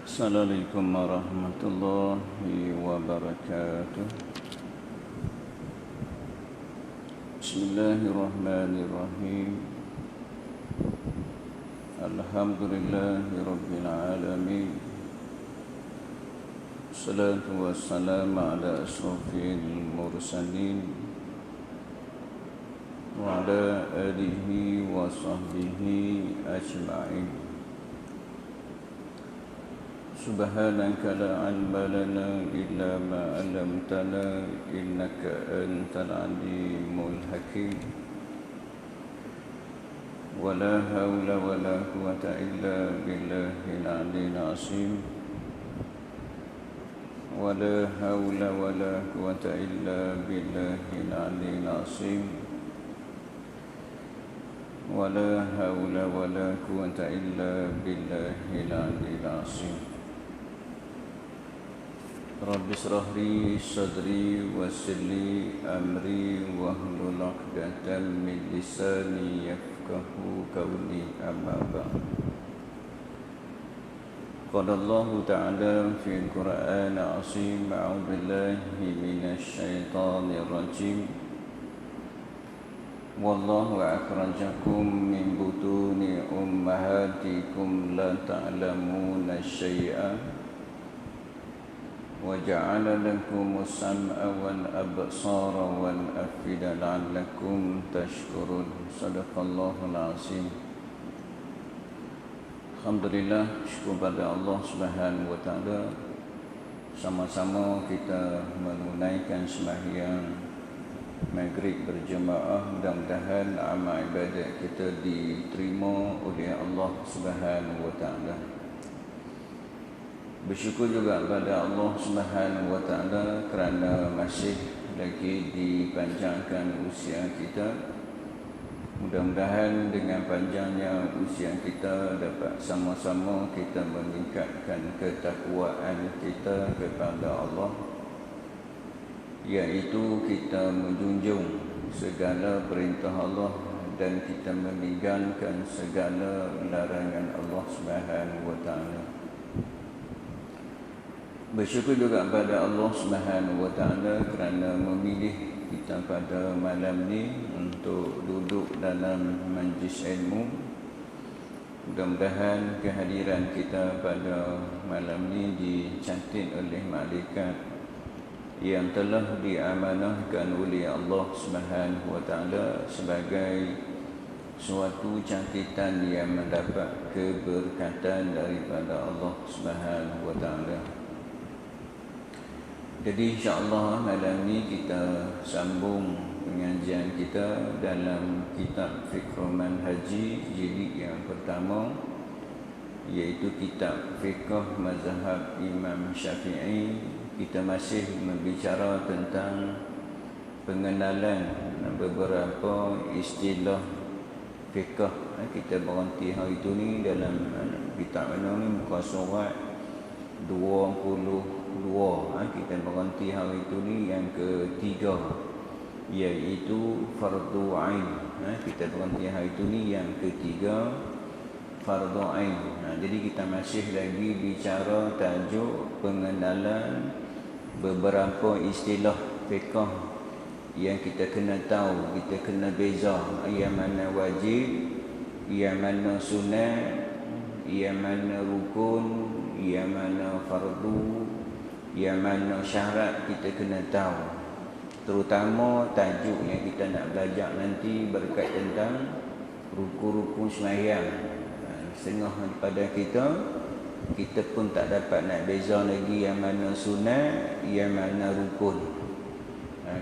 Assalamualaikum warahmatullahi wabarakatuh. Bismillahirrahmanirrahim. Alhamdulillahi rabbil alamin. Salatu wassalamu ala asrafil mursalin wa ala alihi wa sahbihi ajma'in. Subhanaka la ilma lana illa ma 'allamtana innaka antal alimul hakim. Wala haula wala quwwata illa billahil aliyyil azim. Wala haula wala quwwata illa billahil aliyyil azim. Wala haula wala quwwata illa billahil aliyyil azim. Rabbi shrah li sadri wassir li amri wahlul 'uqdatam min lisani yafqahu qawli, amma ba'd. Qala Allahu ta'ala fil Qur'anil 'azim, a'udzu billahi minasy syaithanir rajim. Wallahu akhrajakum min butuni ummahatikum la ta'lamuna syai'an وَجَعَلَ لَكُمُ السَّمْعَ وَالْأَبْصَارَ وَالْأَفْئِدَةَ لَعَلَّكُمْ تَشْكُرُونَ. Sadaqallahul azim. Alhamdulillah, syukur pada Allah Subhanahu wa taala. Sama-sama kita menunaikan sembahyang maghrib berjemaah. Mudah-mudahan amal ibadat kita diterima oleh Allah Subhanahu wa taala. Bersyukur juga kepada Allah Subhanahu wa taala kerana masih lagi dipanjangkan usia kita. Mudah-mudahan dengan panjangnya usia kita dapat sama-sama kita meningkatkan ketakwaan kita kepada Allah, iaitu kita menjunjung segala perintah Allah dan kita meninggalkan segala larangan Allah Subhanahu wa taala. Bersyukur juga kepada Allah Subhanahu wa taala kerana memilih kita pada malam ni untuk duduk dalam majlis ilmu. Mudah-mudahan kehadiran kita pada malam ni dicatat oleh malaikat yang telah diamanahkan oleh Allah Subhanahu wa taala sebagai suatu catatan yang mendapat keberkatan daripada Allah Subhanahu wa taala. Jadi insya-Allah malam ni kita sambung pengajian kita dalam kitab Fiqh Manhaji jilid yang pertama, iaitu kitab Fiqh Mazhab Imam Syafi'i. Kita masih berbicara tentang pengenalan beberapa istilah fiqh. Kita berhenti hari itu ni dalam kitab mana ni, muka surat 22. Kita berhenti hari itu ni yang ketiga, iaitu fardu ain. Kita berhenti hari itu ni yang ketiga, fardu ain. Jadi kita masih lagi bicara tajuk pengenalan beberapa istilah fiqh yang kita kena tahu, kita kena beza yang mana wajib, yang mana sunat, yang mana rukun, yang mana fardu, yang mana syarat kita kena tahu. Terutama tajuk yang kita nak belajar nanti berkait tentang rukun-rukun sembahyang. Setengah daripada kita pun tak dapat nak beza lagi yang mana sunat, yang mana rukun.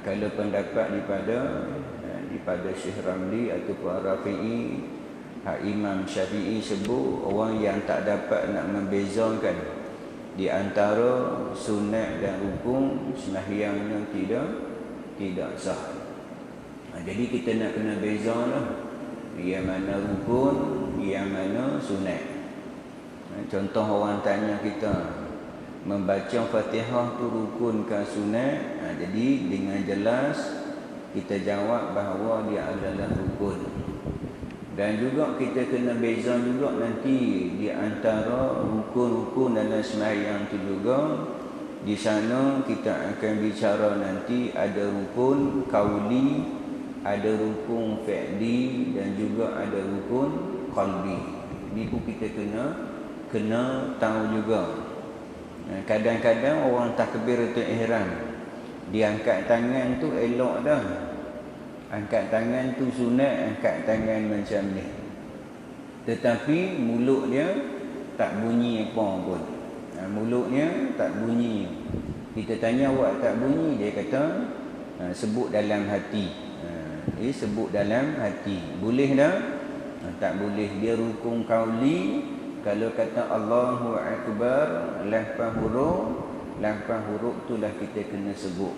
Kalau pendapat daripada Syekh Ramli ataupun Rafi'i, Imam Syafi'i sebut orang yang tak dapat nak membezakan di antara sunat dan rukun, sembahyangnya tidak sah. Jadi kita nak kena bezalah yang mana rukun, yang mana sunat. Contoh orang tanya kita, membaca Fatihah tu rukun ke sunat? Jadi dengan jelas kita jawab bahawa dia adalah rukun. Dan juga kita kena beza juga nanti di antara rukun-rukun dalam sembahyang tu juga. Di sana kita akan bicara nanti ada rukun qauli, ada rukun fi'li dan juga ada rukun qalbi. Ini pun kita kena tahu juga. Kadang-kadang orang takbiratul ihram, diangkat tangan tu elok dah. Angkat tangan tu sunat, angkat tangan macam ni. Tetapi mulut dia tak bunyi apa pun. Mulutnya tak bunyi. Kita tanya awak tak bunyi, dia kata sebut dalam hati. Sebut dalam hati. Boleh dah? Tak boleh. Dia rukun qauli. Kalau kata Allahu Akbar, lapan huruf tu lah kita kena sebut.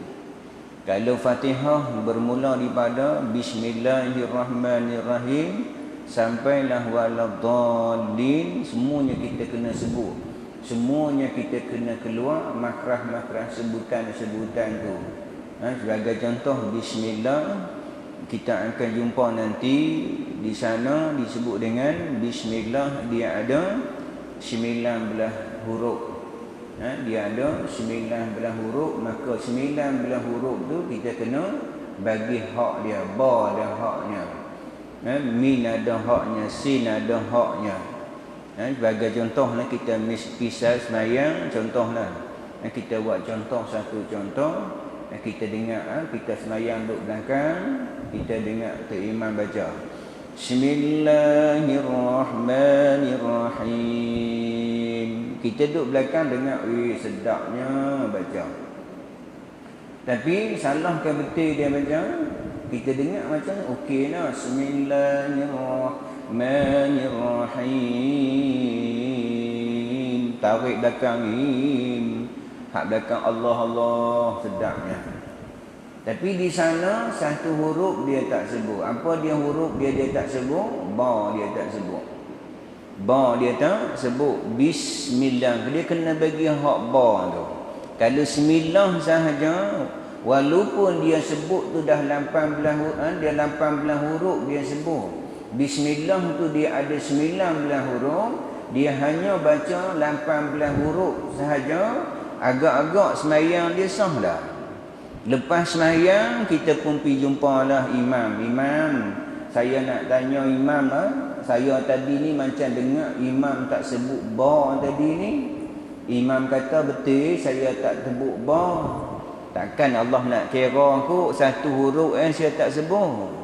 Kalau Fatihah bermula daripada Bismillahirrahmanirrahim sampailah waladhdallin, semuanya kita kena sebut. Semuanya kita kena keluar makrah-makrah sebutan-sebutan tu. Sebagai contoh Bismillah, kita akan jumpa nanti di sana disebut dengan Bismillah, dia ada 19 huruf. Dia ada 19 huruf, maka 19 huruf tu kita kena bagi hak dia. Ba ada haknya, min ada haknya, sin ada haknya. Sebagai contohlah kita misal sembahyang, contohlah kita buat contoh, satu contoh. Kita dengar, kita sembahyang duduk belakang, kita dengar Tok Imam baca Bismillahirrahmanirrahim. Kita duduk belakang dengar, sedapnya baca. Tapi salah ke betul dia baca? Kita dengar macam okey lah. Bismillahirrahmanirrahim. Tarik belakang hak belakang Allah, sedapnya. Tapi di sana satu huruf dia tak sebut. Apa dia huruf dia tak sebut? Ba dia tak sebut. Ba dia tak sebut. Bismillah. Dia kena bagi hak ba tu. Kalau sembilan sahaja, walaupun dia sebut tu dah 18 huruf, dia 18 huruf dia sebut. Bismillah tu dia ada 19 huruf, dia hanya baca 18 huruf sahaja, agak-agak sembahyang dia sah dah. Lepas sembahyang kita pun pergi jumpalah imam. Imam, saya nak tanya imam, saya tadi ni macam dengar imam tak sebut ba tadi ni. Imam kata betul, saya tak sebut ba. Takkan Allah nak kira aku satu huruf saya tak sebut.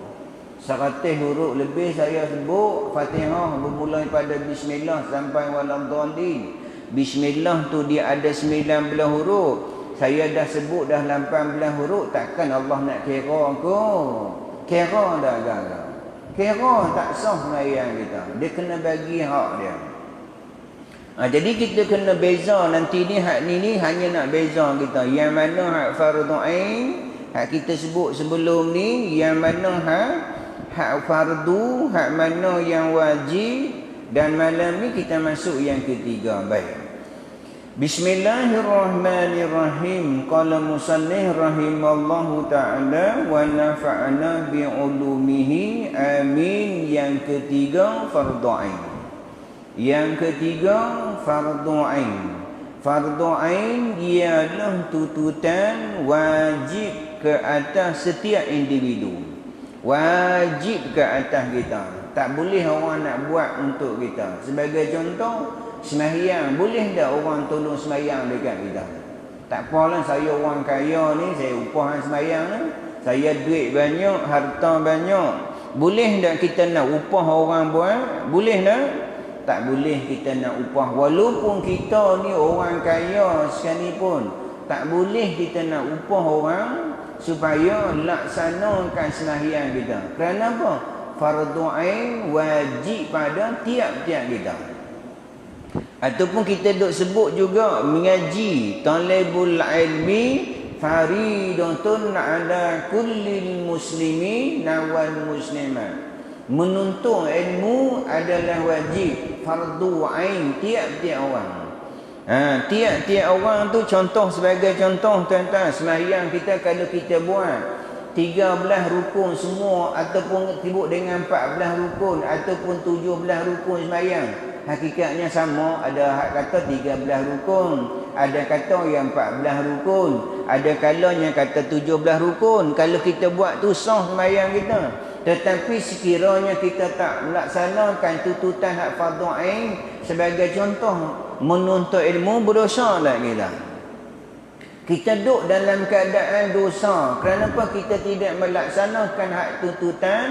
100 huruf lebih saya sebut. Fatihah bermula pada Bismillah sampai waladhdallin. Bismillah tu dia ada 19 huruf. Saya dah sebut dah 18 huruf. Takkan Allah nak kira aku? Kira dah gagal. Kira tak sah sembahyang kita. Dia kena bagi hak dia. Jadi kita kena beza nanti ni, hak ni hanya nak beza kita. Yang mana hak fardhu ain, hak kita sebut sebelum ni. Yang mana hak fardu, hak mana yang wajib. Dan malam ni kita masuk yang ketiga. Baik. Bismillahirrahmanirrahim. Qala musannif rahimallahu ta'ala wa nafa'ana bi'ulumihi. Amin. Yang ketiga fardhu ain. Yang ketiga fardhu ain. Fardhu ain ialah tuntutan wajib ke atas setiap individu. Wajib ke atas kita. Tak boleh orang nak buat untuk kita. Sebagai contoh, sembahyang. Boleh tak orang tolong sembahyang dekat kita? Tak apalah, saya orang kaya ni, saya upah sembahyang ni. Saya duit banyak, harta banyak. Boleh tak kita nak upah orang buat? Boleh tak? Tak boleh kita nak upah. Walaupun kita ni orang kaya sekalipun, tak boleh kita nak upah orang supaya laksanakan sembahyang kita. Kerana apa? Fardhu ain wajib pada tiap-tiap kita. Ataupun kita duk sebut juga mengaji, talabul ilmi faridatun ala kulli muslimin wal muslimat. Menuntut ilmu adalah wajib, fardhu ain tiap-tiap orang. Tiap-tiap orang tu contoh, sebagai contoh tuan-tuan, sembahyang kita kalau kita buat 13 rukun semua, ataupun sibuk dengan 14 rukun ataupun 17 rukun sembahyang, hakikatnya sama. Ada hak kata 13 rukun, ada kata yang 14 rukun, ada kalanya kata 17 rukun. Kalau kita buat tu sah sembahyang kita. Tetapi sekiranya kita tak melaksanakan tuntutan hak fardhu ain, sebagai contoh menuntut ilmu, berdosa lah kita. Kita duduk dalam keadaan dosa. Kenapa kita tidak melaksanakan hak tuntutan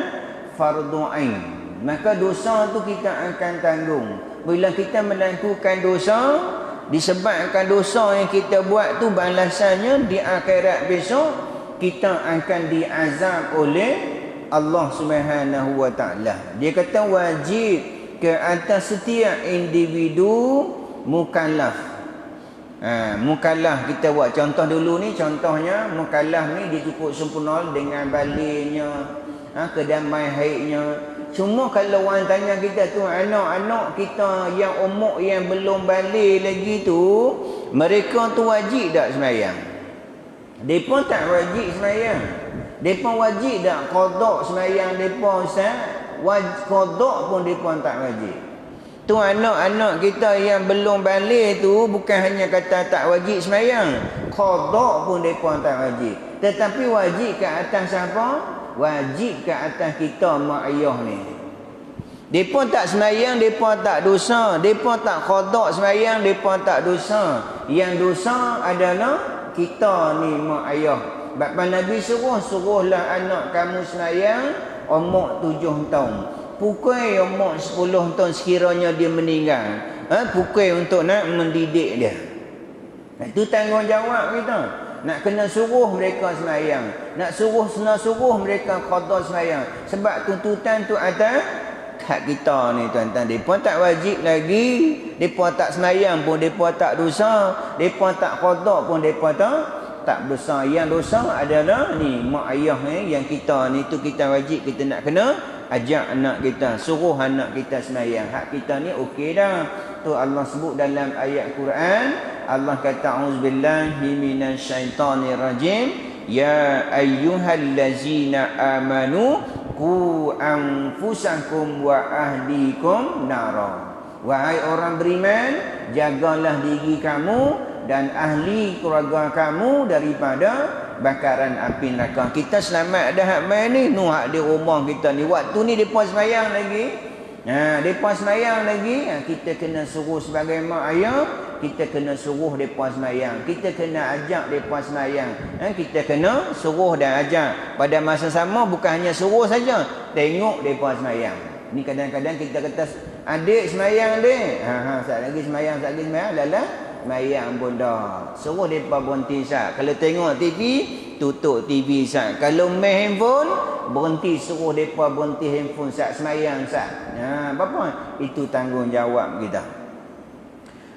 fardhu ain? Maka dosa tu kita akan tanggung. Bila kita melakukan dosa, disebabkan dosa yang kita buat tu, balasannya di akhirat besok kita akan diazab oleh Allah Subhanahu wa taala. Dia kata wajib ke atas setiap individu mukallaf. Mukallaf kita buat contoh dulu ni. Contohnya mukallaf ni dia cukup sempurna dengan balignya, kedamai haidnya. Cuma kalau orang tanya kita tu, anak-anak kita yang umur yang belum balik lagi tu, mereka tu wajib tak sembahyang? Depa tak wajib sembahyang. Depa wajib tak qada sembahyang depa ustaz? Qada pun depa tak wajib. Tu anak-anak kita yang belum balik tu bukan hanya kata tak wajib sembahyang, qada pun depa tak wajib. Tetapi wajib ke atas siapa? Wajib ke atas kita mak ayah ni. Depa tak sembahyang, depa tak dosa. Depa tak qada sembahyang, depa tak dosa. Yang dosa adalah kita ni mak ayah. Sebab Nabi suruhlah anak kamu sembahyang umur 7 tahun. Pukul umur 10 tahun sekiranya dia meninggal. Pukul untuk nak mendidik dia. Itu tanggungjawab kita. Nak kena suruh mereka sembahyang. Nak suruh mereka qada sembahyang. Sebab tuntutan tu atas hak kita ni tuan-tuan. Mereka tak wajib lagi. Mereka tak sembahyang pun mereka tak dosa. Mereka tak qada pun mereka tak dosa. Yang dosa adalah ni mak ayah ni, yang kita ni tu kita wajib kita nak kena ajak anak kita, suruh anak kita sembahyang. Hak kita ni okey dah. Tu Allah sebut dalam ayat Quran. Allah kata auzubillahi minasyaitonirrajim, ya ayyuhallazina amanu qu anfusakum wa ahlikum nara. Wahai orang beriman, jagalah diri kamu dan ahli keluarga kamu daripada bakaran api neraka. Kita selamat dah hak mai ni, nu hak di rumah kita ni. Waktu ni depa sembahyang lagi. Depa sembahyang lagi, kita kena suruh sebagai mak ayah, kita kena suruh depa sembahyang. Kita kena ajak depa sembahyang. Kita kena suruh dan ajak. Pada masa sama bukan hanya suruh saja, tengok depa sembahyang. Ni kadang-kadang kita kata adik sembahyang dek. Sat lagi sembahyang, lala sembahyang pun dah. Suruh mereka berhenti sat. Kalau tengok TV, tutup TV sat. Kalau main handphone, berhenti, suruh mereka berhenti handphone sat. Sembahyang sat. Apa? Itu tanggungjawab kita.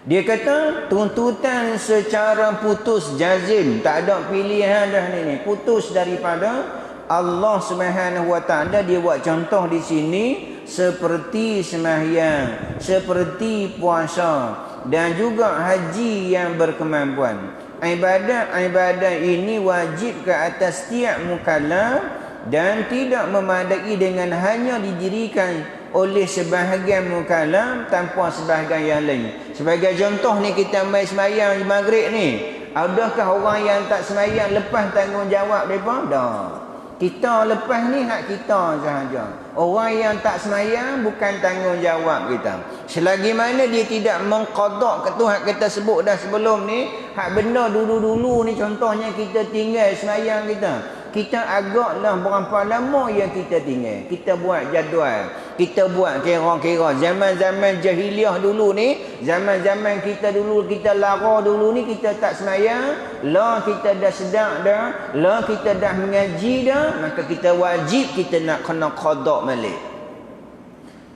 Dia kata tuntutan secara putus jazim, tak ada pilihan dah ni. Putus daripada Allah Subhanahu wa taala. Dia buat contoh di sini seperti sembahyang, seperti puasa dan juga haji yang berkemampuan. Ibadat ini wajib ke atas setiap mukallaf dan tidak memadai dengan hanya didirikan oleh sebahagian mukallaf tanpa sebahagian yang lain. Sebagai contoh ni, kita mai sembahyang maghrib ni, adakah orang yang tak sembahyang lepas tanggungjawab mereka? Dah. Kita lepas ni hak kita sahaja. Orang yang tak sembahyang bukan tanggungjawab kita. Selagi mana dia tidak mengqada ke tu hak kita sebut dah sebelum ni, hak benda dulu-dulu ni contohnya kita tinggal sembahyang kita. Kita agaklah berapa lama yang kita tinggal. Kita buat jadual. Kita buat kira-kira. Zaman-zaman jahiliah dulu ni, zaman-zaman kita dulu, kita lara dulu ni, kita tak sembahyang, lah kita dah sedar dah, lah kita dah mengaji dah, maka kita wajib kita nak kena qada balik.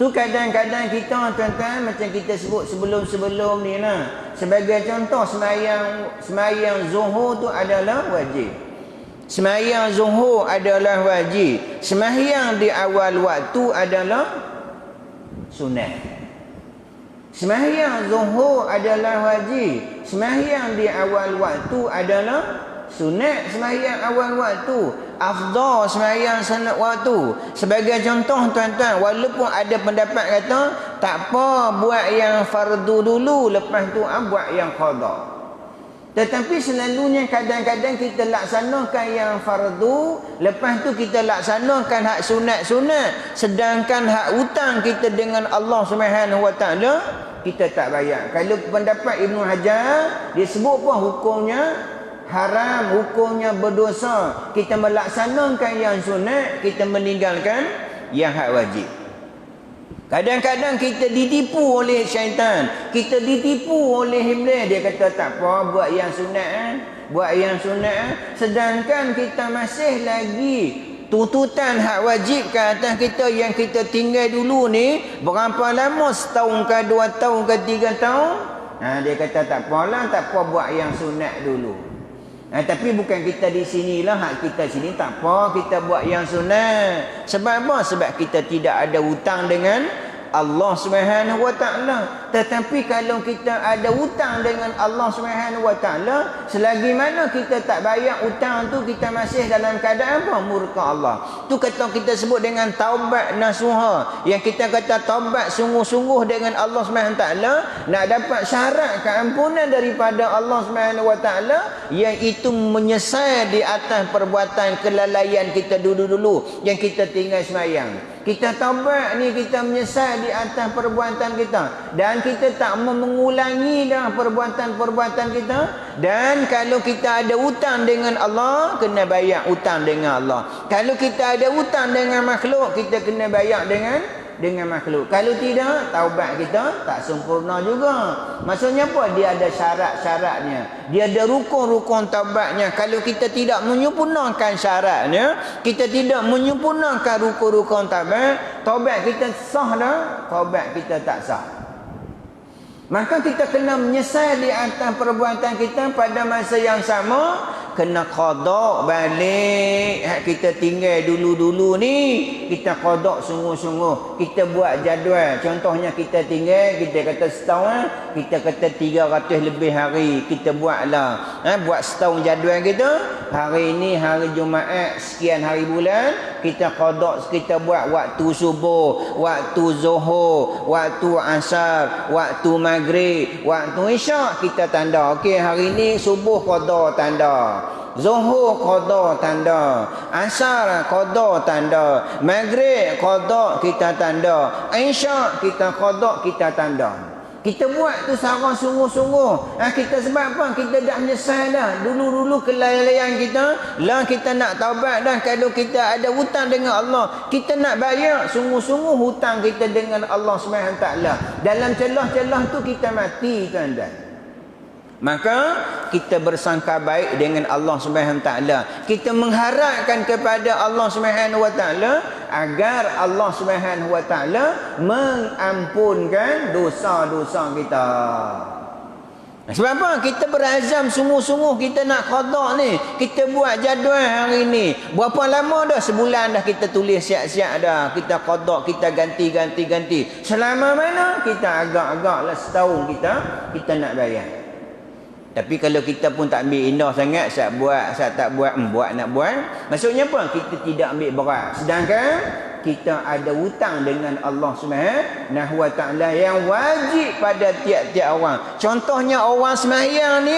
Tu kadang-kadang kita tuan-tuan macam kita sebut sebelum-sebelum ni lah. Sebagai contoh sembahyang zuhur tu adalah wajib. Sembahyang zuhur adalah wajib. Sembahyang di awal waktu adalah sunat. Sembahyang zuhur adalah wajib. Sembahyang di awal waktu adalah sunat sembahyang awal waktu, afdal sembahyang sunat waktu. Sebagai contoh tuan-tuan, walaupun ada pendapat kata tak apa buat yang fardu dulu, lepas tu buat yang qada. Tetapi selalunya kadang-kadang kita laksanakan yang fardu, lepas tu kita laksanakan hak sunat-sunat, sedangkan hak hutang kita dengan Allah Subhanahu Wa Taala kita tak bayar. Kalau pendapat Ibnu Hajar, dia sebut apa hukumnya? Haram, hukumnya berdosa. Kita melaksanakan yang sunat, kita meninggalkan yang hak wajib. Kadang-kadang kita ditipu oleh syaitan, kita ditipu oleh iblis. Dia kata tak apa, buat yang sunat, buat yang sunat. Sedangkan kita masih lagi tuntutan hak wajib ke atas kita yang kita tinggal dulu ni. Berapa lama? Setahun ke 2 tahun ke 3 tahun? Dia kata tak apalah, tak apa buat yang sunat dulu. Tapi bukan kita di sinilah, hak kita sini tak apa, kita buat yang sunat. Sebab apa? Sebab kita tidak ada hutang dengan Allah Subhanahu Wa Taala. Tetapi kalau kita ada hutang dengan Allah Subhanahu Wa Taala, selagi mana kita tak bayar hutang tu, kita masih dalam keadaan apa? Murka Allah. Tu kata kita sebut dengan taubat nasuha. Yang kita kata taubat sungguh-sungguh dengan Allah Subhanahu Wa Taala, nak dapat syarat keampunan daripada Allah Subhanahu Wa Taala, iaitu menyesal di atas perbuatan kelalaian kita dulu-dulu yang kita tinggal sembahyang. Kita taubat ni, kita menyesal di atas perbuatan kita, dan kita tak mau mengulangi dah perbuatan-perbuatan kita. Dan kalau kita ada hutang dengan Allah, kena bayar hutang dengan Allah. Kalau kita ada hutang dengan makhluk, kita kena bayar dengan makhluk. Kalau tidak, taubat kita tak sempurna juga. Maksudnya apa? Dia ada syarat-syaratnya, dia ada rukun-rukun taubatnya. Kalau kita tidak menyempurnakan syaratnya, kita tidak menyempurnakan rukun-rukun taubat kita sah dah, taubat kita tak sah. Maka kita kena menyesal di atas perbuatan kita. Pada masa yang sama, kena qada balik hak kita tinggal dulu-dulu ni. Kita qada sungguh-sungguh. Kita buat jadual. Contohnya kita tinggal, kita kata setahun, kita kata 300 lebih hari, kita buatlah. Buat setahun jadual kita. Hari ini hari Jumaat, sekian hari bulan, kita qada, kita buat waktu subuh, waktu zuhur, waktu asar, waktu maghrib, waktu isyak, kita tanda. Okey, hari ini subuh qada tanda, zuhur qada tanda, asar qada tanda, maghrib qada kita tanda, isyak kita qada kita tanda. Kita buat tu secara sungguh-sungguh. Kita sebab apa? Kita dah menyesal dah. Dulu-dulu kelalaian kita, lah kita nak taubat dah. Kalau kita ada hutang dengan Allah, kita nak bayar sungguh-sungguh hutang kita dengan Allah SWT. Dalam celah-celah tu kita mati, tuan-tuan. Maka kita bersangka baik dengan Allah Subhanahu Wa Taala. Kita mengharapkan kepada Allah Subhanahu Wa Taala agar Allah Subhanahu Wa Taala mengampunkan dosa-dosa kita. Sebab apa? Kita berazam sungguh-sungguh kita nak qada ni. Kita buat jadual hari ni. Berapa lama dah? Sebulan dah kita tulis siap-siap dah. Kita qada, kita ganti. Selama mana? Kita agak-agaklah setahun kita nak bayar. Tapi kalau kita pun tak ambil indah sangat, saya buat, saya tak buat, buat nak buat. Maksudnya apa? Kita tidak ambil berat. Sedangkan kita ada hutang dengan Allah Subhanahu Wa Taala yang wajib pada tiap-tiap orang. Contohnya orang sembahyang ni,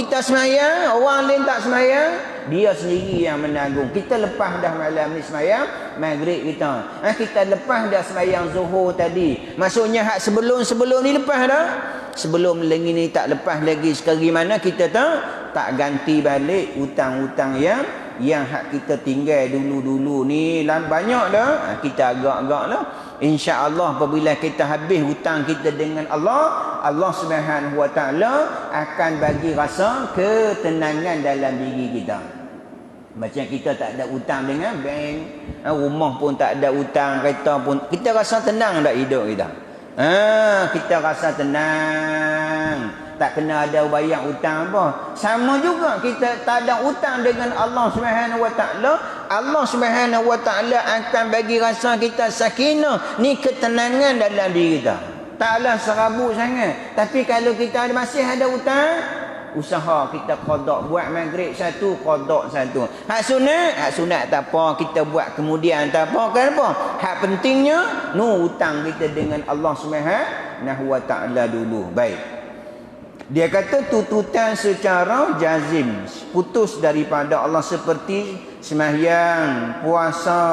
kita sembahyang, orang lain tak sembahyang, dia sendiri yang menanggung. Kita lepas dah malam ni sembahyang maghrib kita. Kita lepas dah sembahyang zuhur tadi. Maksudnya hak sebelum ni lepas dah. Sebelum lagi ni tak lepas lagi, sekali mana kita tak ganti balik hutang-hutang yang hak kita tinggal dulu-dulu ni banyak dah. Kita agak-agak lah. InsyaAllah apabila kita habis hutang kita dengan Allah, Allah Subhanahu Wa Taala akan bagi rasa ketenangan dalam diri kita. Macam kita tak ada hutang dengan bank, rumah pun tak ada hutang, kereta pun, kita rasa tenang dah hidup kita. Kita rasa tenang, tak kena ada bayar hutang apa. Sama juga kita tak ada hutang dengan Allah Subhanahu Wa Taala, Allah Subhanahu Wa Taala akan bagi rasa kita sakinah, ni ketenangan dalam diri kita. Taklah serabut sangat. Tapi kalau kita masih ada hutang, usaha kita qada buat maghrib satu, qada satu. Hak sunat tak apa kita buat kemudian tak apa. Kenapa? Hak pentingnya hutang kita dengan Allah Subhanahu wa taala dulu. Baik. Dia kata tututan secara jazim, putus daripada Allah seperti sembahyang, puasa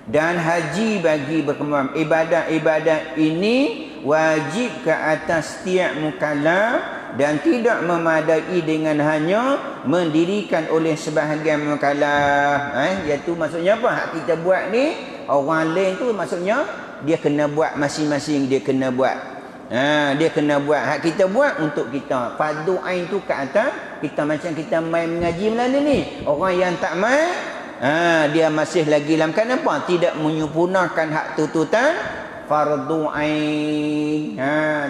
dan haji bagi berkembang. Ibadat-ibadat ini wajib ke atas tiap mukallaf dan tidak memadai dengan hanya mendirikan oleh sebahagian mukallaf. Iaitu maksudnya apa? Hak kita buat ni, orang lain tu maksudnya dia kena buat masing-masing, dia kena buat. Dia kena buat. Hak kita buat untuk kita. Fardu ain tu ke atas kita, macam kita main mengaji malam ni. Orang yang tak main, dia masih lagi dalam kenapa? Tidak menyempurnakan hak tututan fardu ain.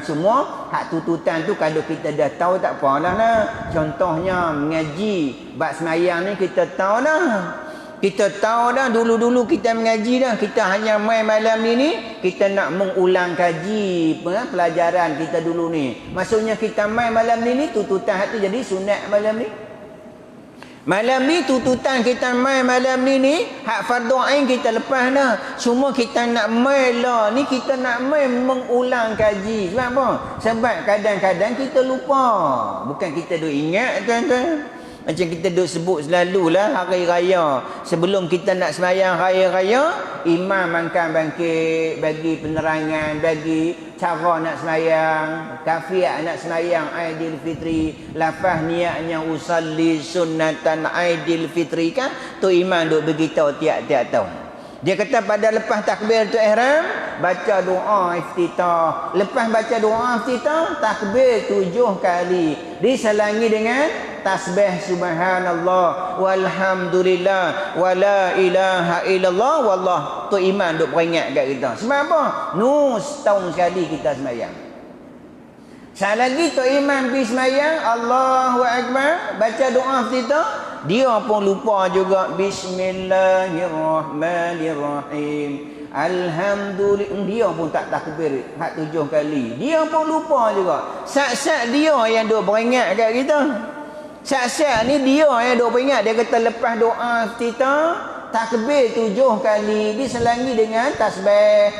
Semua hak tututan tu kalau kita dah tahu tak apalah lah. Contohnya mengaji bab semayang ni kita tahu dah. Kita tahu dah dulu-dulu kita mengaji dah. Kita hanya main malam ni kita nak mengulang kaji pelajaran kita dulu ni. Maksudnya kita main malam ni tututan hak tu jadi sunat malam ni. Malam ni tututan kita main malam ni hak fardu ain kita lepas dah. Semua kita nak main lah. Ni kita nak main mengulang kaji. Sebab apa? Sebab kadang-kadang kita lupa. Bukan kita duk ingat tuan-tuan. Macam kita duk sebut selalulah hari raya. Sebelum kita nak sembahyang raya-raya, imam angkat bangkit bagi penerangan, bagi cara nak sembahyang, kafiat nak sembahyang Aidilfitri, lafaz niatnya usalli sunnatan Aidilfitri kan, tu imam duk beritahu tiap-tiap tahun. Dia kata pada lepas takbiratul ihram baca doa iftitah. Lepas baca doa iftitah takbir 7 kali, diselangi dengan tasbih subhanallah walhamdulillah wala ilaha illallah wallah. Tu iman duk peringat kat kita. Sebab apa? Setahun sekali kita sembahyang. Sekali lagi tu iman pergi sembahyang, Allahu akbar, baca doa iftitah, dia pun lupa juga bismillahirrahmanirrahim. Alhamdulillah, dia pun tak takbir hak 7 kali. Dia pun lupa juga. Sat-sat dia yang duk peringat kat kita. Sat-sat ni dia yang duk peringat. Dia kata lepas doa iftitah takbir 7 kali, diselangi dengan tasbih.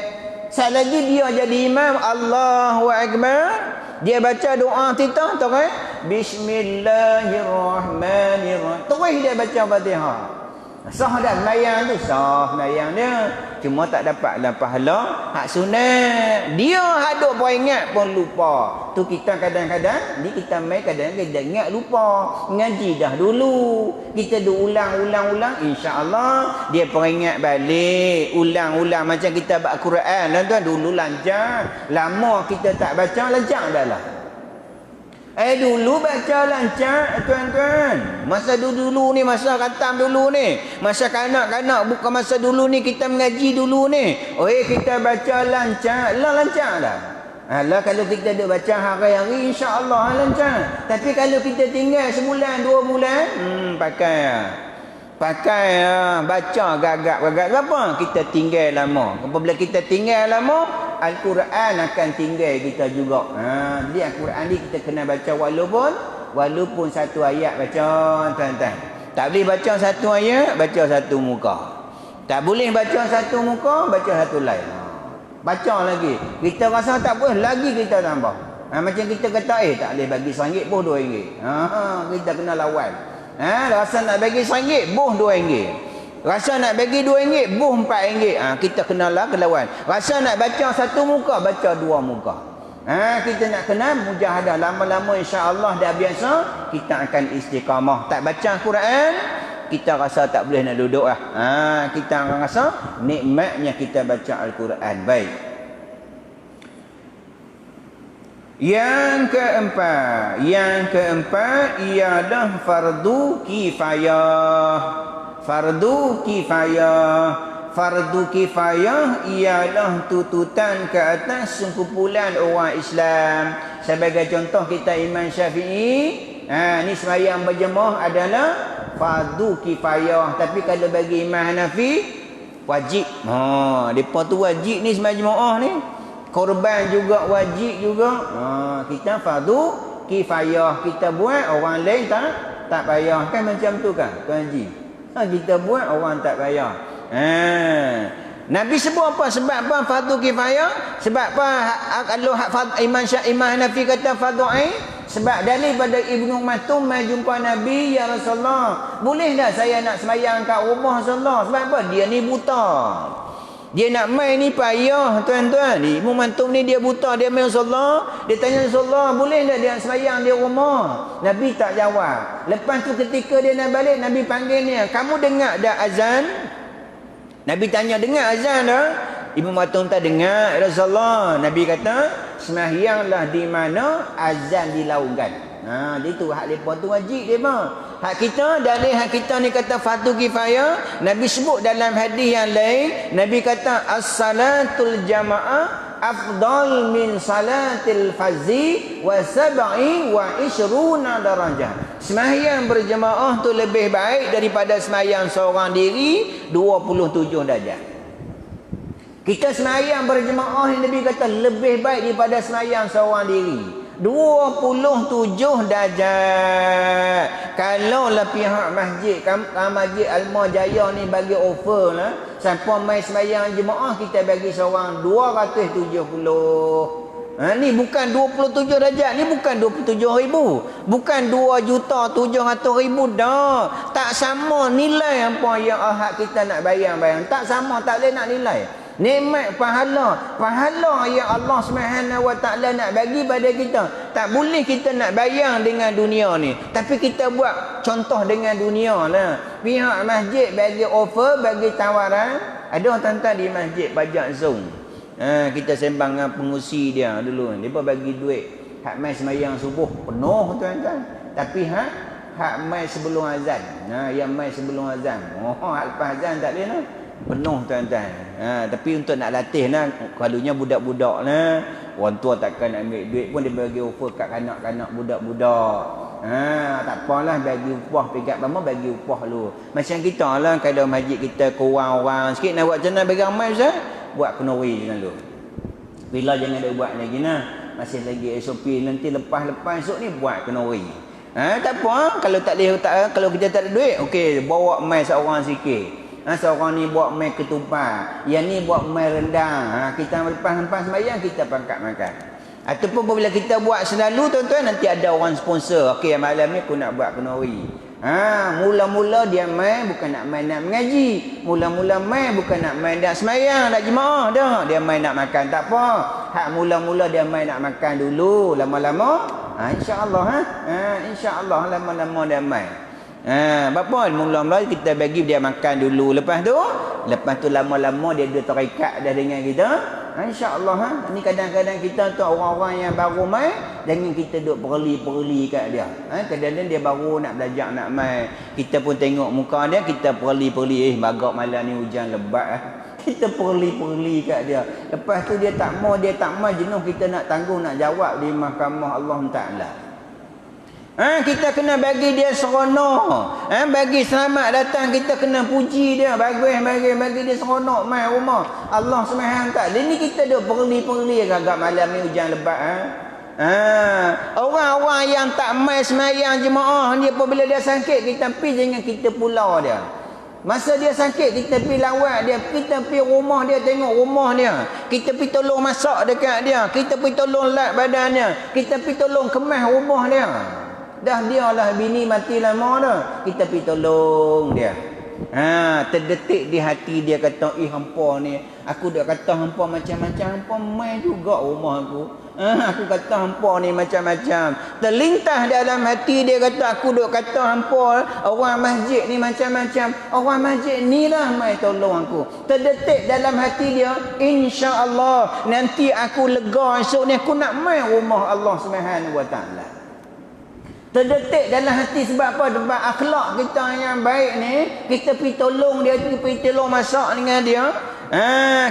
Sat lagi dia jadi imam, Allahu akbar, dia baca doa iftitah tu kan, bismillahirrahmanirrahim, terus dia baca Fatihah. Sah dah sembahyang tu, sah sembahyang dia. Cuma tak dapatlah pahala hak sunat. Dia hak duk peringat pun lupa. Tu kita kadang-kadang ni kita main kadang-kadang kita ingat lupa. Ngaji dah dulu. Kita duk ulang-ulang, insya-Allah dia peringat balik. Ulang-ulang macam kita baca Quran tuan-tuan, dulu lancar. Lama kita tak baca, lancar dah lah. Dulu baca lancar tuan-tuan. Masa dulu ni, masa khatam dulu ni, masa kanak-kanak, bukan masa dulu ni kita mengaji dulu ni. Kita baca lancar. Lah lancar dah. Lah kalau kita duk baca hari-hari, insya-Allah lancar. Tapi kalau kita tinggal sebulan, 2 bulan, pakai baca gagap-gagap apa? Kita tinggal lama. Apabila kita tinggal lama, Al-Quran akan tinggal kita juga. Jadi Al-Quran ni kita kena baca walaupun satu ayat baca tuan-tuan. Tak boleh baca satu ayat, baca satu muka. Tak boleh baca satu muka, baca satu lain. Baca lagi. Kita rasa tak boleh, lagi kita tambah. Macam kita kata tak boleh bagi RM1 pun RM2. Kita kena lawan. Rasa nak bagi RM1 boh RM2. Rasa nak bagi RM2 boh RM4. Kita kenalah kelawan. Rasa nak baca satu muka, baca 2 muka. Kita nak kena mujahadah. Lama-lama insya-Allah dah biasa, kita akan istiqamah. Tak baca Quran, kita rasa tak boleh nak duduk lah. Kita akan rasa nikmatnya kita baca Al-Quran. Baik. Yang keempat ialah fardu kifayah. Fardu kifayah ialah tututan ke atas sekumpulan orang Islam. Sebagai contoh kita Imam Syafi'i, ni sembahyang berjemaah adalah fardu kifayah. Tapi kalau bagi Imam Hanafi, wajib. Depa tu wajib ni sembahyang jemaah ni. Korban juga wajib juga. Kita fardu kifayah. Kita buat, orang lain tak payah. Kan macam tu kan, Tuan Haji? Kita buat, orang tak payah. Nabi sebut apa? Sebab apa fardu kifayah? Sebab apa kalau Imam Hanafi kata fardu ain? Sebab dalil pada Ibnu Matum mai jumpa Nabi, ya Rasulullah, boleh tak saya nak sembahyang kat rumah Rasulullah? Sebab apa? Dia ni buta. Dia nak mai ni payah, tuan-tuan. Ibnu Matum ni dia buta, dia mai Rasulullah, dia tanya Rasulullah, boleh tak dia nak sembahyang di rumah? Nabi tak jawab. Lepas tu ketika dia nak balik, Nabi panggil dia, kamu dengar dah azan? Nabi tanya, dengar azan dah? Ibnu Matum tak dengar, Rasulullah. Nabi kata, sembahyanglah di mana azan dilaungkan. Dia tu hak lepa tu wajib dia mah. Hak kita, dalil hak kita ni kata fardu kifayah. Nabi sebut dalam hadis yang lain, Nabi kata as-salatul jamaah afdal min salatil fazi wa sab'i wa ishruna darajah. Sembahyang berjemaah tu lebih baik daripada sembahyang seorang diri 27 darjat. Kita sembahyang berjemaah ni Nabi kata lebih baik daripada sembahyang seorang diri 27 darjat. Kalau lah pihak masjid Alma Jaya ni bagi offer lah, siapa mai sembahyang jemaah kita bagi seorang 270. Ni bukan 27 darjat, ni bukan 27,000, bukan 2,700,000 dah. Tak sama nilai apa yang hak kita nak bayang. Tak sama, tak boleh nak nilai. Nikmat pahala yang Allah Subhanahu Wa Taala nak bagi pada kita, tak boleh kita nak bayang dengan dunia ni. Tapi kita buat contoh dengan dunia lah. Pihak masjid bagi offer, bagi tawaran. Ada tuan-tuan di masjid pajak Zoom. Kita sembang dengan pengusi dia dulu. Dia bagi duit. Hak mai sembahyang subuh penuh tuan-tuan. Tapi hak mai sebelum azan. Yang mai sebelum azan. Hak lepas azan tak boleh lah. Penuh tuan-tuan. Tapi untuk nak latih lah, kalunya budak-budak lah, orang tua takkan nak ambil duit pun dia bagi offer kat kanak-kanak budak-budak. Tak apalah, bagi upah pegat bama, bagi upah lu. Macam kita lah, kalau masjid kita kurang orang sikit, nak buat macam mana bagi ramai Ustaz? Buat kenori dengan lu. Bila jangan dia buat lagi nah. Masih lagi SOP, nanti lepas-lepas esok ni buat kenori. Tak apa, kalau tak boleh, kalau kita tak ada duit, okey, bawa mai seorang sikit. Seorang ni buat mai ketupat, yang ni buat mai rendang. Kita lepas sembahyang kita pangkat makan. Ataupun bila kita buat selalu tuan-tuan, nanti ada orang sponsor. Okey, malam ni aku nak buat kenori. Mula-mula dia mai bukan nak main nak mengaji. Mula-mula mai bukan nak main nak sembahyang, nak jemaah dah. Dia mai nak makan, tak apa. Hak mula-mula dia mai nak makan dulu, lama-lama insya-Allah insya-Allah lama-lama dia mai. Bapa mula-mula kita bagi dia makan dulu, lepas tu lama-lama dia terikat dah dengan kita. InsyaAllah ni kadang-kadang kita tu orang-orang yang baru mai, jangan kita duk perli-perli kat dia. Kadang-kadang dia baru nak belajar nak mai, kita pun tengok muka dia, kita perli-perli, bagak malam ni hujan lebat kita perli-perli kat dia. Lepas tu dia tak mau jenuh, kita nak tanggung, nak jawab di mahkamah Allah Ta'ala. Kita kena bagi dia seronok. Bagi selamat datang, kita kena puji dia. Bagus, bagi dia seronok mai rumah Allah Subhanahu Taala. Ini kita duk perli-perli agak malam ni hujan lebat. Orang-orang yang tak mai sembahyang jemaah ni, apabila dia sakit, kita pergi jangan kita pulau dia. Masa dia sakit, kita pergi lawat dia, kita pergi rumah dia, tengok rumah dia, kita pergi tolong masak dekat dia, kita pergi tolong lap badan dia, kita pergi tolong kemas rumah dia. Dah dia lah bini mati lama dah, kita pergi tolong dia. Terdetik di hati dia kata, hampa ni, aku dah kata hampa macam-macam, hampa mai juga rumah aku. Aku kata hampa ni macam-macam. Terlintas dalam hati dia kata, aku duk kata hampa orang masjid ni macam-macam, orang masjid ni lah mai tolong aku. Terdetik dalam hati dia, insya-Allah nanti aku lega esok ni, aku nak mai rumah Allah Subhanahu Wa Taala. Terdetik dalam hati sebab apa? Sebab akhlak kita yang baik ni, kita pergi tolong dia, kita pergi tolong masak dengan dia,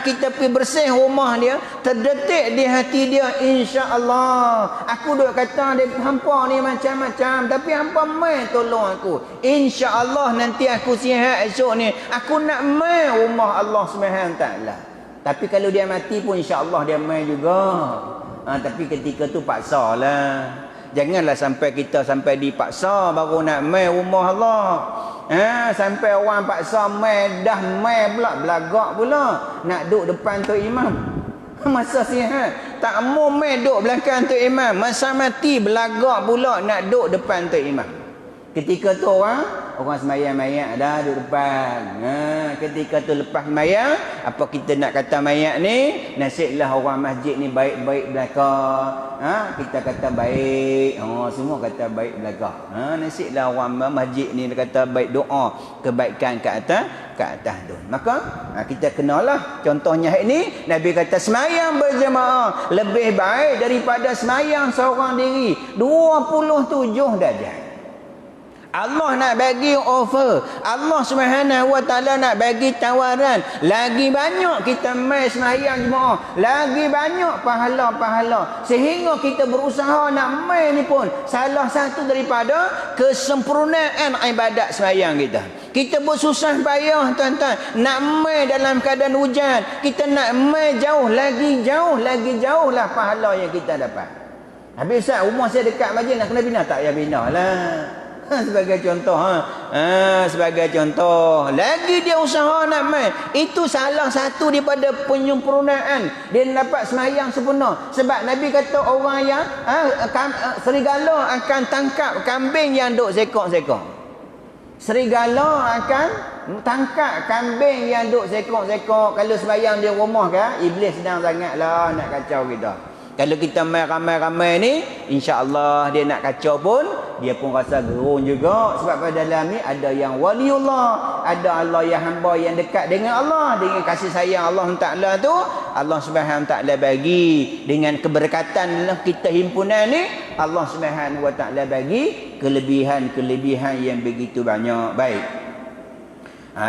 kita pergi bersih rumah dia. Terdetik di hati dia, insya-Allah aku duk kata dia hampa ni macam-macam, tapi hampa mai tolong aku. Insya-Allah nanti aku sihat esok ni, aku nak mai rumah Allah Subhanahu Taala. Tapi kalau dia mati pun insya-Allah dia mai juga. Tapi ketika tu paksalah. Janganlah sampai kita sampai dipaksa baru nak mai rumah Allah. Sampai orang paksa mai dah mai pula belagak pula nak duduk depan tu imam. Masa sihat tak mau mai duduk belakang tu imam, masa mati belagak pula nak duduk depan tu imam. Ketika tu orang semayang mayat dah duduk depan. Ketika tu lepas semayang, apa kita nak kata mayat ni? Nasiblah orang masjid ni baik-baik belakang. Kita kata baik. Semua kata baik belakang. Nasiblah orang masjid ni kata baik, doa kebaikan ke atas tu. Maka kita kenalah contohnya hari ni Nabi kata semayang berjemaah lebih baik daripada semayang seorang diri 27 darjat. Allah nak bagi offer. Allah Subhanahu Wa Taala nak bagi tawaran. Lagi banyak kita mai sembahyang jemaah, lagi banyak pahala-pahala. Sehingga kita berusaha nak mai ni pun salah satu daripada kesempurnaan ibadat sembahyang kita. Kita bersusah payah tuan-tuan nak mai dalam keadaan hujan. Kita nak mai jauh lah pahala yang kita dapat. Habis Ustaz, rumah saya dekat masjid, nak kena bina tak? Ya bina lah. Sebagai contoh sebagai contoh lagi dia usaha nak mai, itu salah satu daripada penyempurnaan dia dapat semayang sempurna. Sebab Nabi kata orang yang serigala akan tangkap kambing yang duk sekok-sekok. Serigala akan tangkap kambing yang duk sekok-sekok. Kalau semayang di rumah kan, iblis sedang sangatlah nak kacau kita. Kalau kita main ramai-ramai ni, insya-Allah dia nak kacau pun, dia pun rasa gerun juga. Sebab pada dalam ni ada yang waliullah, ada Allah yang hamba yang dekat dengan Allah, dengan kasih sayang Allah Taala tu, Allah Subhanahu Taala bagi dengan keberkatan kita himpunan ni, Allah Subhanahu Wa Taala bagi kelebihan-kelebihan yang begitu banyak. Baik.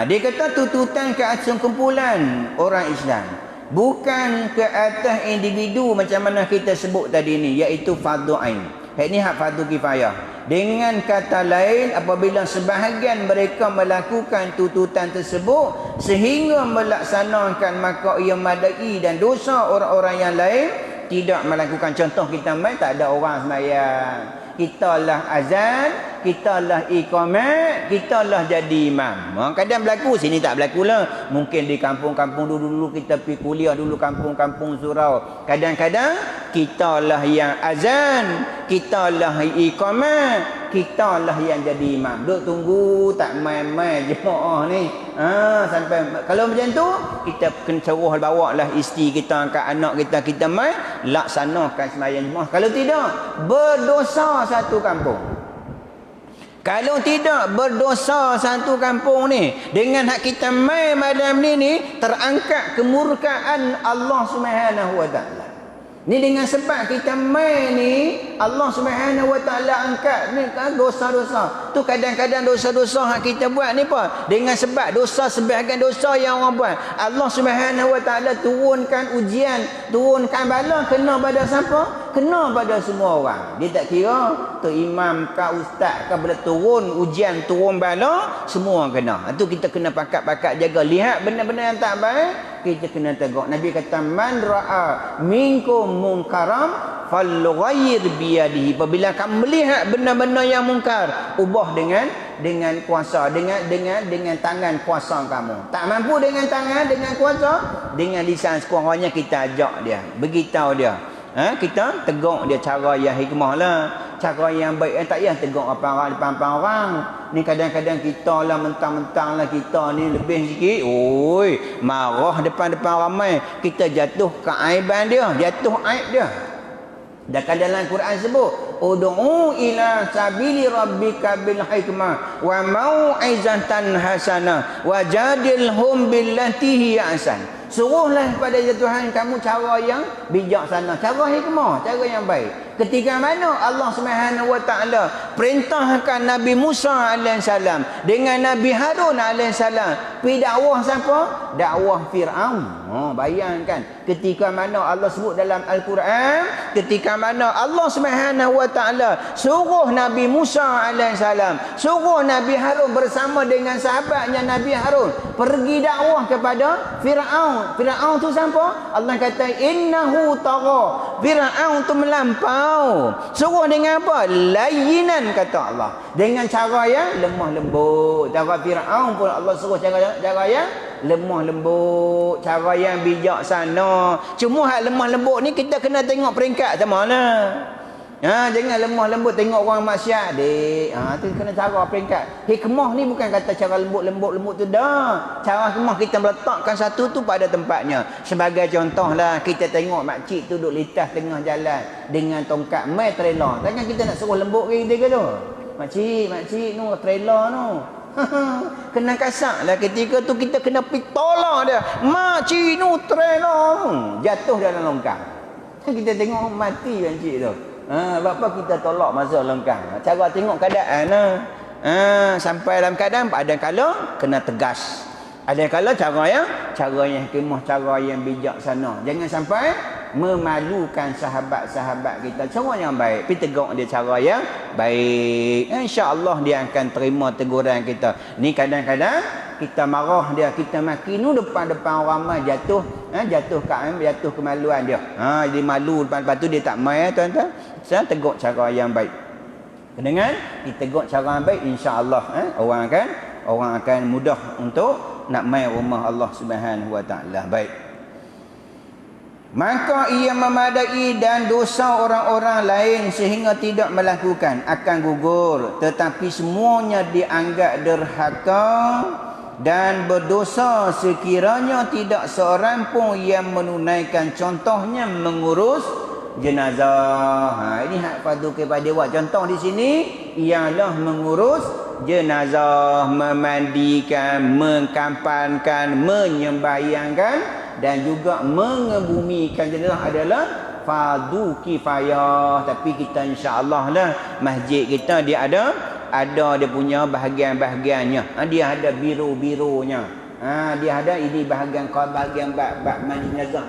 Dia kata tuntutan ke atas kumpulan orang Islam, bukan ke atas individu macam mana kita sebut tadi ni, iaitu fardu ain. Ini hak fardu kifayah. Dengan kata lain, apabila sebahagian mereka melakukan tuntutan tersebut sehingga melaksanakan, maka ia madai dan dosa orang-orang yang lain tidak melakukan. Contoh kita mai tak ada orang sembahyang, kita lah azan, kita lah iqamat, kita lah jadi imam. Kadang berlaku, sini tak berlaku lah. Mungkin di kampung-kampung dulu kita pergi kuliah dulu, kampung-kampung surau. Kadang-kadang kita lah yang azan, kita lah iqamat, kita lah yang jadi imam. Duk tunggu tak main-main jemaah ni. Sampai kalau macam tu, kita kena suruh bawa lah isteri kita, angkat anak kita main, laksanakan sembahyang jemaah. Kalau tidak, berdosa satu kampung. Kalau tidak, berdosa satu kampung ni. Dengan hak kita mai malam ni terangkat kemurkaan Allah Subhanahu Wa Taala. Ni dengan sebab kita mai ni, Allah Subhanahu Wa Taala angkat ni dosa-dosa. Tu kadang-kadang dosa-dosa hak kita buat ni apa? Dengan sebab dosa, sebahagian dosa yang orang buat, Allah Subhanahu Wa Taala turunkan ujian, turunkan bala, kena pada siapa? Kena pada semua orang. Dia tak kira tu imam ke ustaz ke, bila turun ujian, turun bala, semua kena. Itu kita kena pakat-pakat jaga. Lihat benda-benda yang tak baik, kita kena tegur. Nabi kata man ra'a minkum munkaram falyughayyir biyadihi. Apabila kamu melihat benda-benda yang mungkar, ubah dengan kuasa, dengan tangan kuasa kamu. Tak mampu dengan tangan, dengan kuasa, dengan lisan sekurang-kurangnya kita ajak dia, beritahu dia. Kita tegur dia cara yang hikmah lah, cara yang baik. Tak payah tegur apa depan orang. Ni kadang-kadang kita lah mentang-mentang lah kita ni lebih sikit, oi, marah depan-depan ramai, kita jatuh keaiban dia, jatuh aib dia. Dan dalam Quran sebut, ud'u ila sabili rabbika bil hikmah wa mau'izatan hasanah wajadilhum billati hi ahsan. Suruhlah kepada Tuhan kamu cara yang bijaksana, cara hikmah, cara yang baik. Ketika mana Allah Subhanahu Wa Taala perintahkan Nabi Musa alaihissalam dengan Nabi Harun alaihissalam pergi dakwah siapa? Dakwah Firaun. Bayangkan ketika mana Allah sebut dalam Al-Quran, ketika mana Allah Subhanahu Wa Taala suruh Nabi Musa alaihissalam, suruh Nabi Harun bersama dengan sahabatnya Nabi Harun pergi dakwah kepada Firaun. Firaun tu siapa? Allah kata innahu tagha. Firaun tu melampau. Suruh dengan apa? Layyinan, kata Allah. Dengan cara yang lemah lembut. Cara Fir'aun pun Allah suruh cara yang lemah lembut, cara yang bijaksana. Cuma hak lemah lembut ni kita kena tengok peringkat sama lah. Jangan lemah lembut tengok orang maksiat dek. Tu kena cara peringkat. Hikmah ni bukan kata cara lembut tu dah. Cara hikmah kita meletakkan satu tu pada tempatnya. Sebagai contoh lah, kita tengok makcik tu duduk lintas tengah jalan dengan tongkat mai trailer. Takkan kita nak suruh lembut ke kita ke tu? Makcik nu trailer tu. Kena kasar lah ketika tu, kita kena pergi tolak dia. Makcik nu trailer jatuh dalam longkang. Kita tengok mati makcik tu. Bapa kita tolak masuk longkang. Cara tengok keadaan lah. Sampai dalam keadaan ada kala kena tegas. Ada kala cara yang hikmah, cara yang bijaksana. Jangan sampai memalukan sahabat-sahabat kita. Cara yang baik, pergi tegur dia cara yang baik. InsyaAllah dia akan terima teguran kita. Ni kadang-kadang kita marah dia, kita maki nu depan-depan ramai, jatuh kemaluan dia. Dia malu depan tu dia tak mai tuan-tuan. Saya tegur cara yang baik. Dengan ditegur cara yang baik, insya-Allah orang akan mudah untuk nak mai rumah Allah Subhanahu wa taala. Baik. Maka ia memadai dan dosa orang-orang lain sehingga tidak melakukan akan gugur, tetapi semuanya dianggap derhaka dan berdosa sekiranya tidak seorang pun yang menunaikan, contohnya mengurus jenazah. Ini hak fardu kepada buat contoh di sini ialah mengurus jenazah, memandikan, mengkampankan, menyembahyangkan dan juga mengebumikan jenazah adalah fardu kifayah. Tapi kita insya-Allah lah, masjid kita dia ada dia punya bahagian-bahagiannya. Dia ada biru-birunya. Dia ada ini bahagian bab mandi jenazah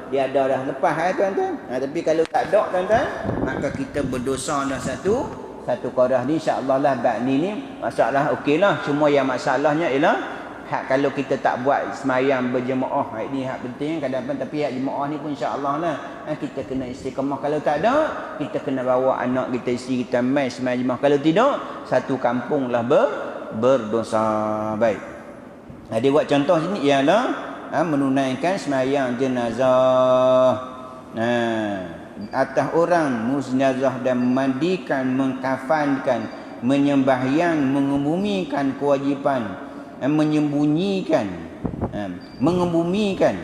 dia ada dah lepas tuan-tuan. Tapi kalau tak ada tuan-tuan, maka kita berdosa dah satu qadah ni insya-Allah lah. Bab ni masalah okeylah. Cuma yang masalahnya ialah hak kalau kita tak buat semayang berjemaah. Ini hak penting kadang-kadang, tapi hak jemaah ni pun insya-Allah lah kita kena istiqamah. Kalau tak ada, kita kena bawa anak kita, isteri kita mai semayang jemaah. Kalau tidak, satu kampung lah berdosa. Baik. Dia buat contoh sini ialah menunaikan semayang jenazah atas orang jenazah dan memandikan, mengkafankan, menyembahyang, mengebumikan kewajipan, menyembunyikan, mengebumikan.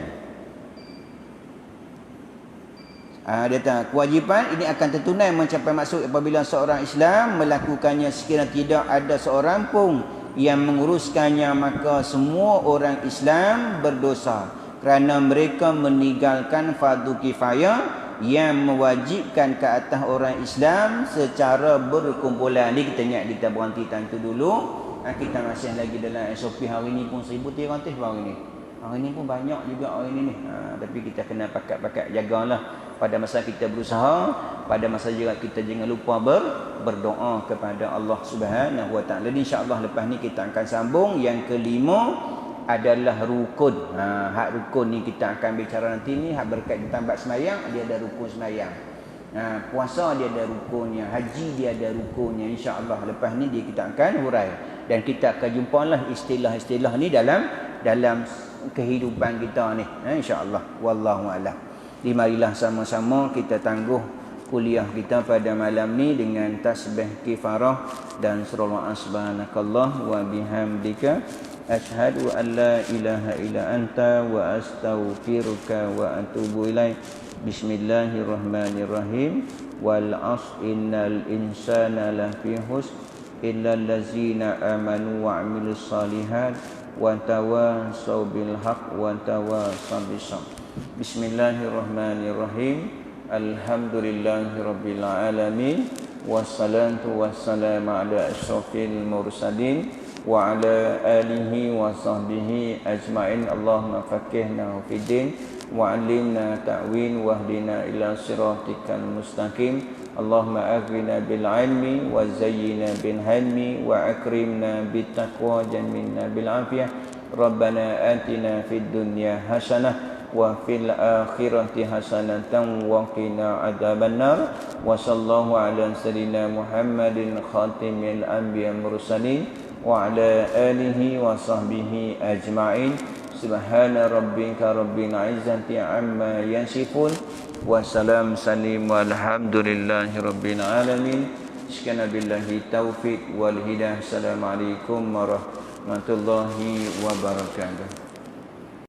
Dia kata kewajipan ini akan tertunai mencapai maksud apabila seorang Islam melakukannya. Sekiranya tidak ada seorang pun yang menguruskannya, maka semua orang Islam berdosa kerana mereka meninggalkan fardu kifayah yang mewajibkan ke atas orang Islam secara berkumpulan. Ni kita ingat, kita berhenti tentu dulu. Kita masih lagi dalam SOP. Hari ni pun 1,300 hari ni. Hari ni pun banyak juga hari ni. Tapi kita kena pakat-pakat jagalah. Pada masa kita berusaha, pada masa juga kita jangan lupa berdoa kepada Allah Subhanahu wa taala. InsyaAllah lepas ni kita akan sambung. Yang kelima adalah rukun. Hak rukun ni kita akan bicara nanti ni. Hak berkait tentang bab semayang, dia ada rukun semayang. Puasa dia ada rukunnya, haji dia ada rukunnya. InsyaAllah lepas ni kita akan hurai. Dan kita akan jumpalah istilah-istilah ni dalam kehidupan kita ni. InsyaAllah. Wallahu a'lam. Marilah sama-sama kita tangguh kuliah kita pada malam ni dengan tasbih kifarah dan surah subhanakallah wa bihamdika asyhadu an la ilaha illa anta wa astaghfiruka wa atubu ilaik. Bismillahirrahmanirrahim. Wal 'asr innal insana lafi khusr illa allazina amanu wa 'amilus solihat wa tawassaw bil haqq wa tawassaw bis sabr. Bismillahirrahmanirrahim. Alhamdulillahirabbil alamin. Wassalatu wassalamu ala asyrafil mursalin wa ala alihi wa sahbihi ajma'in. Allahumma faqihna fid din wa 'allimna ta'wil wahdina ila siratikal mustaqim. Allahumma aghnina bil 'ilmi wa zayyina bil hilmi wa akrimna bit taqwa jamilna bil afiyah. Rabbana atina fid dunya hasanah wa fil akhirati hasanatan wa qina adzabannar. Wa sallallahu ala sayyidina Muhammadin khatimil anbiya mursalin wa ala alihi wa sahbihi ajma'in. Subhana rabbika rabbil izzati amma yasifun wa salam salim walhamdulillahi rabbil alamin. Sekian billahi taufiq wal hidayah. Assalamualaikum warahmatullahi wabarakatuh.